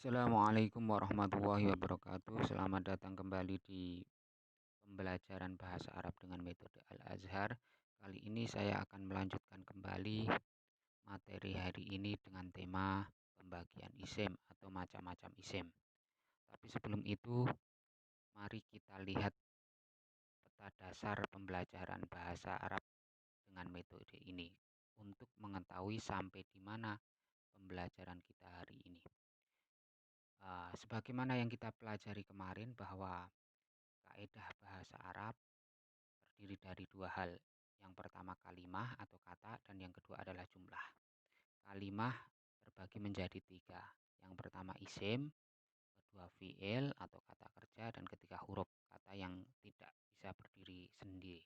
Assalamualaikum warahmatullahi wabarakatuh. Selamat datang kembali di pembelajaran bahasa Arab dengan metode Al-Azhar. Kali ini saya akan melanjutkan kembali materi hari ini dengan tema pembagian isim atau macam-macam isim. Tapi sebelum itu, mari kita lihat peta dasar pembelajaran bahasa Arab dengan metode ini untuk mengetahui sampai di mana pembelajaran kita hari ini. Sebagaimana yang kita pelajari kemarin bahwa kaidah bahasa Arab terdiri dari dua hal. Yang pertama kalimah atau kata dan yang kedua adalah jumlah. Kalimah terbagi menjadi tiga. Yang pertama isim, kedua fi'il atau kata kerja, dan ketiga huruf kata yang tidak bisa berdiri sendiri.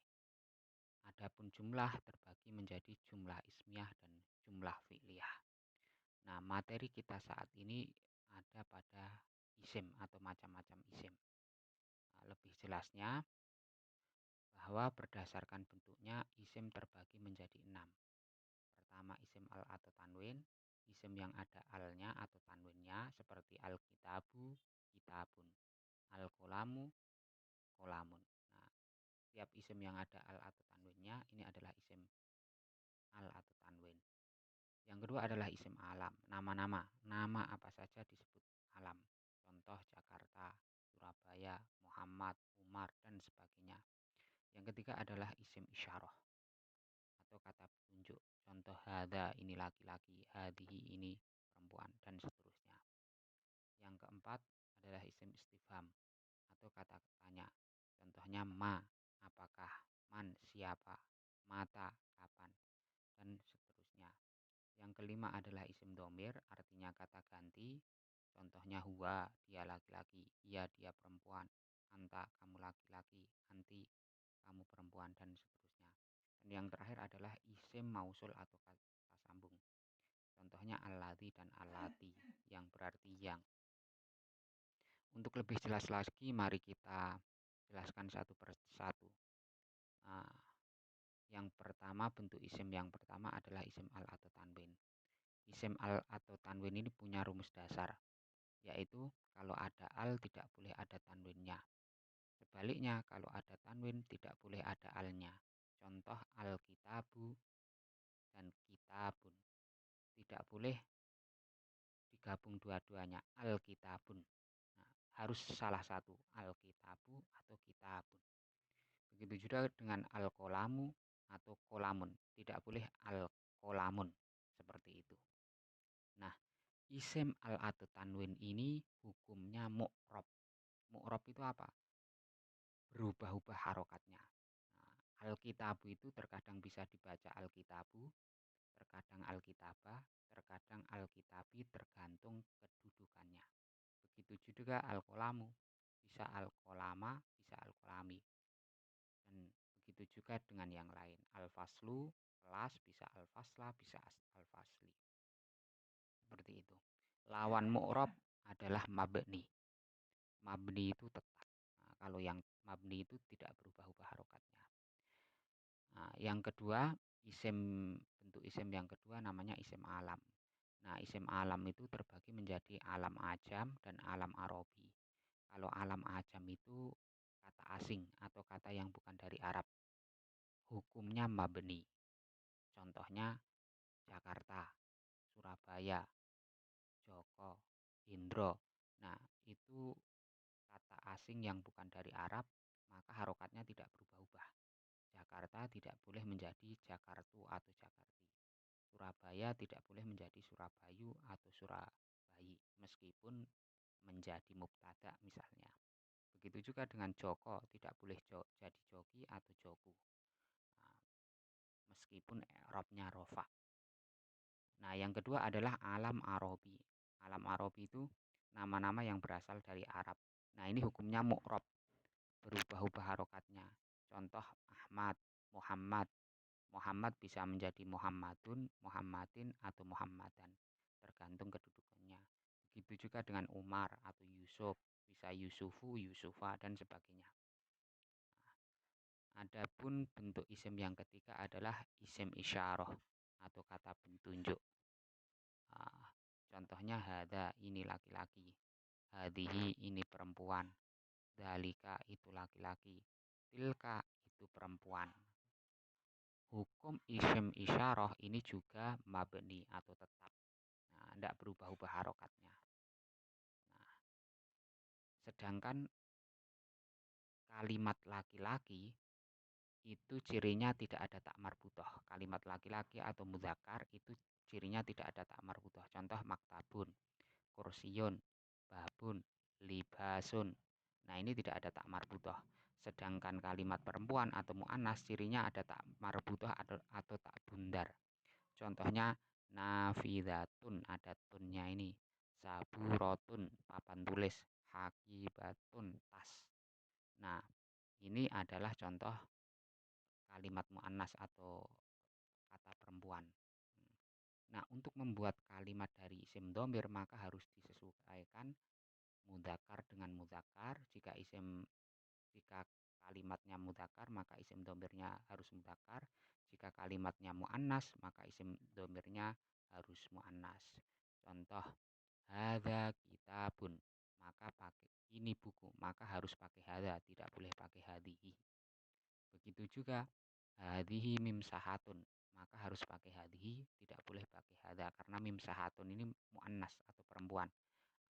Adapun jumlah terbagi menjadi jumlah ismiyah dan jumlah fi'liyah. Nah, materi kita saat ini ada pada isim atau macam-macam isim. Nah, lebih jelasnya bahwa berdasarkan bentuknya isim terbagi menjadi 6. Pertama isim al atau tanwin, isim yang ada alnya atau tanwinnya seperti al-kitabu, kitabun, al-kolamu, kolamun. Nah, tiap isim yang ada al atau tanwinnya ini adalah isim al atau tanwin. Yang kedua adalah isim alam, nama-nama. Nama apa saja disebut alam. Contoh Jakarta, Surabaya, Muhammad, Umar, dan sebagainya. Yang ketiga adalah isim isyarah atau kata petunjuk. Contoh hada ini laki-laki, hadihi ini perempuan, dan seterusnya. Yang keempat adalah isim istifham atau kata tanya. Contohnya ma, apakah, man, siapa, mata, kapan, dan seterusnya. Yang kelima adalah isim domir, artinya kata ganti. Contohnya huwa, dia laki-laki, ia dia perempuan, anta kamu laki-laki, anti kamu perempuan, dan seterusnya. Dan yang terakhir adalah isim mausul atau kata sambung. Contohnya alladzi dan allati yang berarti yang. Untuk lebih jelas lagi, mari kita jelaskan satu persatu. Nah, yang pertama, bentuk isim yang pertama adalah isim al atau tanwin. Isim al atau tanwin ini punya rumus dasar, yaitu kalau ada al tidak boleh ada tanwinnya. Sebaliknya, kalau ada tanwin tidak boleh ada alnya. Contoh al-kitabu dan kitabun. Tidak boleh digabung dua-duanya, al-kitabun. Nah, harus salah satu, al-kitabu atau kitabun. Begitu juga dengan al-kolamu atau kolamun. Tidak boleh al-kolamun, seperti itu. Nah, isim al atau tanwin ini hukumnya mu'rob. Mu'rob itu apa? Berubah-ubah harokatnya. Nah, al-kitabu itu terkadang bisa dibaca al-kitabu, terkadang al-kitabah, terkadang al-kitabi, tergantung kedudukannya. Begitu juga al-kolamu, bisa al-kolama, bisa al-kolami. Dan begitu juga dengan yang lain. Al-faslu, kelas, bisa al-fasla, bisa al-fasli. Seperti itu. Lawan mu'rob adalah mabni. Mabni itu tetap. Nah, kalau yang mabni itu tidak berubah-ubah harokatnya. Nah, yang kedua, bentuk isim yang kedua namanya isim alam. Nah, isim alam itu terbagi menjadi alam ajam dan alam arobi. Kalau alam ajam itu kata asing atau kata yang bukan dari Arab. Hukumnya mabni. Contohnya Jakarta, Surabaya, Joko, Indro. Nah, itu kata asing yang bukan dari Arab, maka harokatnya tidak berubah-ubah. Jakarta tidak boleh menjadi Jakartu atau Jakarti. Surabaya tidak boleh menjadi Surabayu atau Surabayi, meskipun menjadi mubtada misalnya. Begitu juga dengan Joko, tidak boleh jadi Joki atau Joku. Nah, meskipun i'rabnya rofa. Nah, yang kedua adalah alam arobi. Alam arobi itu nama-nama yang berasal dari Arab. Nah, ini hukumnya mu'rob, berubah-ubah harokatnya. Contoh Ahmad, Muhammad. Muhammad bisa menjadi Muhammadun, Muhammadin, atau Muhammadan, tergantung kedudukannya. Begitu juga dengan Umar atau Yusuf, bisa Yusufu, Yusufa, dan sebagainya. Adapun bentuk isim yang ketiga adalah isim isyarah atau kata petunjuk. Contohnya hada ini laki-laki, hadihi ini perempuan, dalika itu laki-laki, tilka itu perempuan. Hukum isim isyarah ini juga mabni atau tetap. Nah, tidak berubah-ubah harokatnya. Nah, sedangkan kalimat laki-laki itu cirinya tidak ada tak marbutoh. Kalimat laki-laki atau mudzakkar itu cirinya tidak ada tak marbutoh. Contoh maktabun, kursiyun, babun, libasun. Nah, ini tidak ada tak marbutoh. Sedangkan kalimat perempuan atau mu'annas cirinya ada tak marbutoh atau tak bundar. Contohnya nafidatun, ada tunnya ini. Saburotun, papan tulis. Hakibatun, tas. Nah, ini adalah contoh kalimat mu'annas atau kata perempuan. Nah, untuk membuat kalimat dari isim domir maka harus disesuaikan mudzakkar dengan mudzakkar. Jika kalimatnya mudzakkar maka isim domirnya harus mudzakkar. Jika kalimatnya mu'annas maka isim domirnya harus mu'annas. Contoh, hadza kitabun, maka pakai ini buku, maka harus pakai hadza, tidak boleh pakai hadihi. Begitu juga hadihi mimsahatun, maka harus pakai hadihi, tidak boleh pakai hadza, karena mimsahatun ini mu'annas atau perempuan,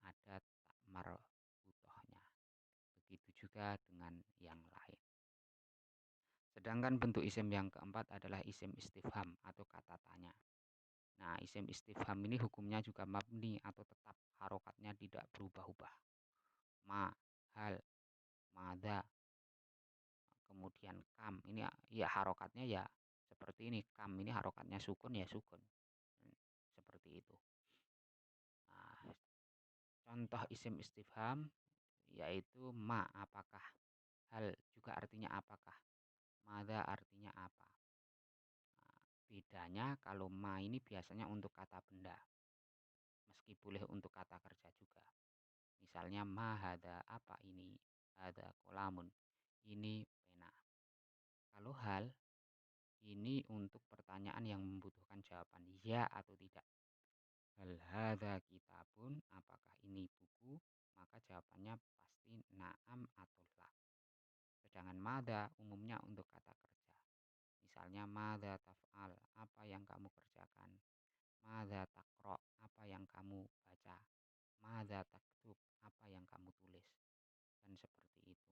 ada tak marbutohnya. Begitu juga dengan yang lain. Sedangkan bentuk isim yang keempat adalah isim istifham atau kata tanya. Nah, isim istifham ini hukumnya juga mabni atau tetap, harokatnya tidak berubah-ubah. Ma, hal, mada, kemudian kam, ini ya harokatnya ya seperti ini. Kam ini harokatnya sukun ya sukun. Seperti itu. Nah, contoh isim istifham yaitu ma, apakah, hal juga artinya apakah, mada artinya apa. Nah, bedanya kalau ma ini biasanya untuk kata benda, meski boleh untuk kata kerja juga. Misalnya ma hada, apa ini, hada kolamun, ini pena. Kalau hal ini untuk pertanyaan yang membutuhkan jawaban ya atau tidak. Hal hada kitabun, apakah ini buku, maka jawabannya pasti na'am atau la. Sedangkan mada umumnya untuk kata kerja. Misalnya mada taf'al, apa yang kamu kerjakan. Mada takro, apa yang kamu baca. Mada taktub, apa yang kamu tulis. Dan seperti itu.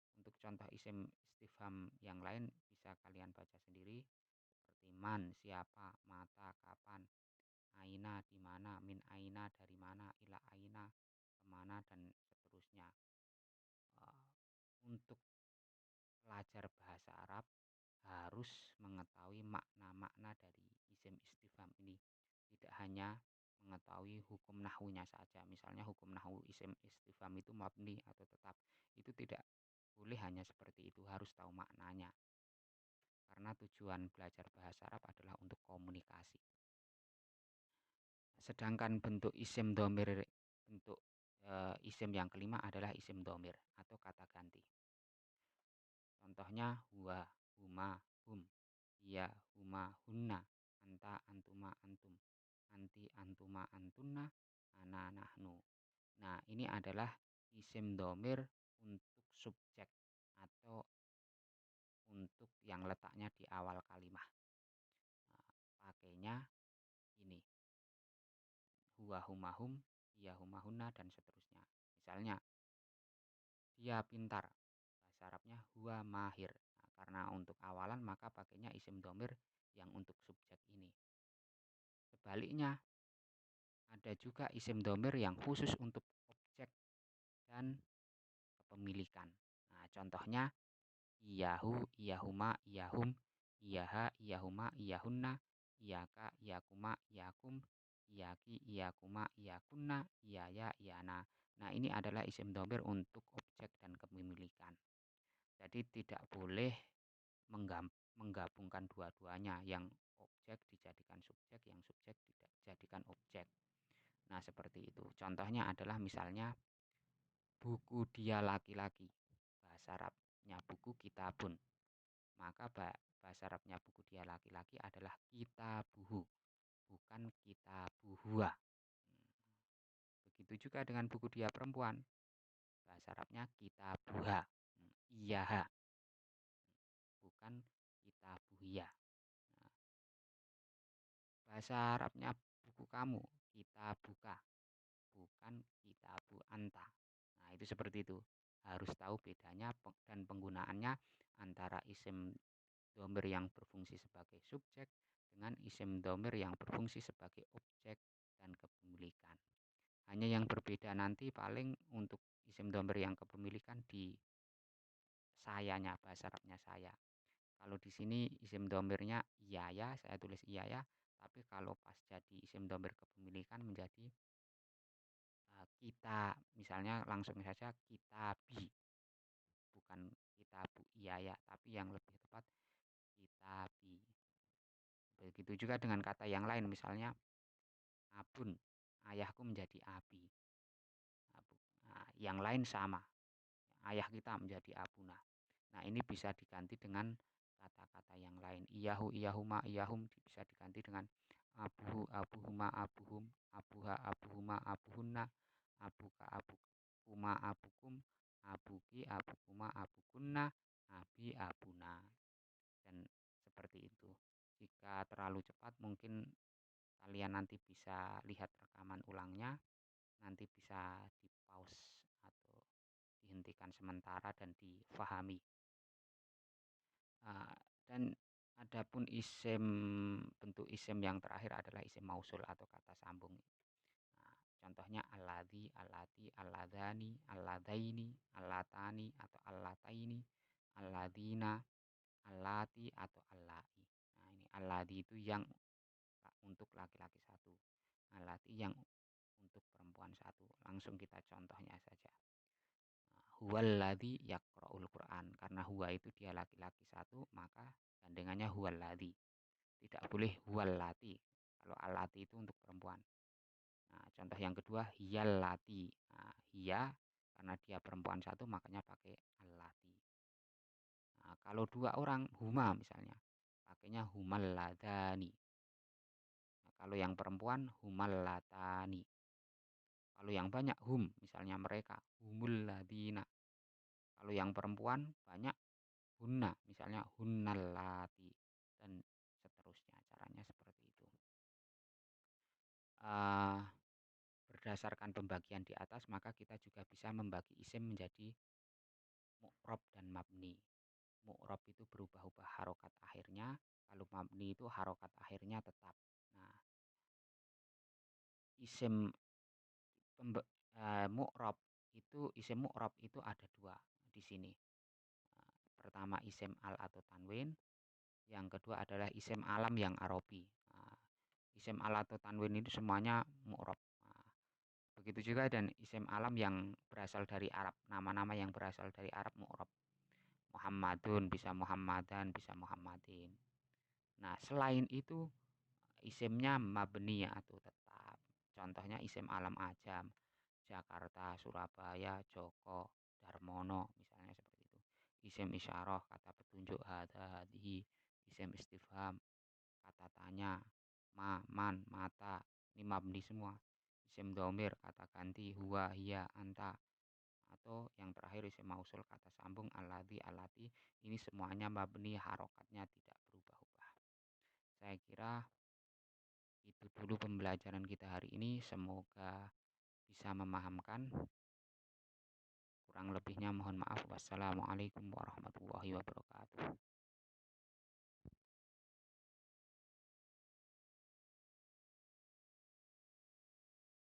Nah, untuk contoh isim istifham yang lain bisa kalian baca sendiri. Seperti man, siapa, mata, kapan, aina, di mana, min aina, dari mana, ila aina, kemana, dan seterusnya. Untuk pelajar bahasa Arab harus mengetahui makna-makna dari isim istifham ini. Tidak hanya mengetahui hukum nahwunya saja. Misalnya hukum nahwu isim istifham itu mabni atau tetap. Itu tidak boleh hanya seperti itu, harus tahu maknanya. Karena tujuan belajar bahasa Arab adalah untuk komunikasi. Sedangkan bentuk isim domir, bentuk isim yang kelima adalah isim domir atau kata ganti. Contohnya huwa, huma, hum, ya, huma, hunna, anta, antuma, antum, anti, antuma, antunna, ana, nahnu. Nah, ini adalah isim domir untuk subjek atau untuk yang letaknya di awal kalimat. Nah, pakainya ini huwa, huma, hum, ya, huma, hunna, dan seterusnya. Misalnya dia pintar, bahasa Arabnya huwa mahir. Nah, karena untuk awalan maka pakainya isim domir yang untuk subjek ini. Sebaliknya ada juga isim domir yang khusus untuk objek dan kepemilikan. Nah, contohnya iyahu, iyahuma, iyahum, iyaha, iyahuma, iyahunna, iyaka, iyakuma, iyakum, iyaki, iyakuma, iyakunna, iyaya, iyana. Nah, ini adalah isim domir untuk objek dan kepemilikan. Jadi tidak boleh menggabungkan dua-duanya, yang objek dijadikan subjek, yang subjek tidak dijadikan objek. Nah, seperti itu. Contohnya adalah misalnya buku dia laki-laki. Bahasa Arabnya buku kitabun. Maka bahasa Arabnya buku dia laki-laki adalah kitabuhu, bukan kitabuhua. Begitu juga dengan buku dia perempuan. Bahasa Arabnya kitabuha. Iyaha, bukan kitabuhia. Nah, bahasa Arabnya buku kamu, kitabuka, bukan kitabu anta. Nah, itu seperti itu. Harus tahu bedanya dan penggunaannya antara isim dhamir yang berfungsi sebagai subjek dengan isim dhamir yang berfungsi sebagai objek dan kepemilikan. Hanya yang berbeda nanti paling untuk isim dhamir yang kepemilikan di sayanya, bahasa Arabnya saya. Kalau di sini isim domirnya iya ya, saya tulis iya ya. Tapi kalau pas jadi isim domir kepemilikan menjadi kita, misalnya langsung saja kitabi, bukan kitabu iya ya, tapi yang lebih tepat kitabi. Begitu juga dengan kata yang lain, misalnya abun, ayahku menjadi abi. Nah, yang lain sama, ayah kita menjadi abuna. Nah, ini bisa diganti dengan kata-kata yang lain. Iyahu, iyahuma, iyahum bisa diganti dengan abuhu, abuhuma, abuhum, abuha, abuhuma, abuhunna, abuka, abukuma, abukum, abuki, abukuma, abukunna, abi, abuna. Dan seperti itu. Jika terlalu cepat mungkin kalian nanti bisa lihat rekaman ulangnya, nanti bisa di pause atau dihentikan sementara dan difahami. Dan adapun isim, bentuk isim yang terakhir adalah isim mausul atau kata sambung. Nah, contohnya alladzi, allati, alladani, alladaini, allatani atau allataini, alladina, allati atau allai. Nah, ini alladzi itu yang untuk laki-laki satu, allati yang untuk perempuan satu. Langsung kita contohnya saja. Huwaladzi yaqra'ul Qur'an. Karena huwa itu dia laki-laki satu, maka gandengannya huwaladzi. Tidak boleh huwallati. Kalau alati itu untuk perempuan. Nah, contoh yang kedua hiyallati. Nah, hiya karena dia perempuan satu makanya pakai allati. Nah, kalau dua orang huma misalnya, pakainya humalladani. Nah, kalau yang perempuan humallatani. Kalau yang banyak hum, misalnya mereka humulladina. Kalau yang perempuan banyak hunna, misalnya hunnallati, dan seterusnya. Caranya seperti itu. Berdasarkan pembagian di atas, maka kita juga bisa membagi isim menjadi mu'rob dan mabni. Mu'rob itu berubah-ubah harokat akhirnya, kalau mabni itu harokat akhirnya tetap. Nah, isim mu'rob itu, isim mu'rob itu ada dua di sini. Pertama isim al atau tanwin, yang kedua adalah isim alam yang arobi. Isim al atau tanwin itu semuanya mu'rob. Begitu juga dan isim alam yang berasal dari Arab. Nama-nama yang berasal dari Arab mu'rob. Muhammadun bisa Muhammadan, bisa Muhammadin. Nah, selain itu isimnya mabni atau tetap. Contohnya isim alam ajam. Jakarta, Surabaya, Joko, Darmono, misalnya seperti itu. Isim isyarah, kata petunjuk, hada, hadihi. Isim istifham, kata tanya, ma, man, mata. Ini mabni semua. Isim domir, kata ganti, huwa, hiya, anta. Atau yang terakhir isim mausul, kata sambung, alladzi, allati. Ini semuanya mabni, harokatnya tidak berubah-ubah. Saya kira itu dulu pembelajaran kita hari ini. Semoga bisa memahamkan. Kurang lebihnya mohon maaf. Wassalamualaikum warahmatullahi wabarakatuh.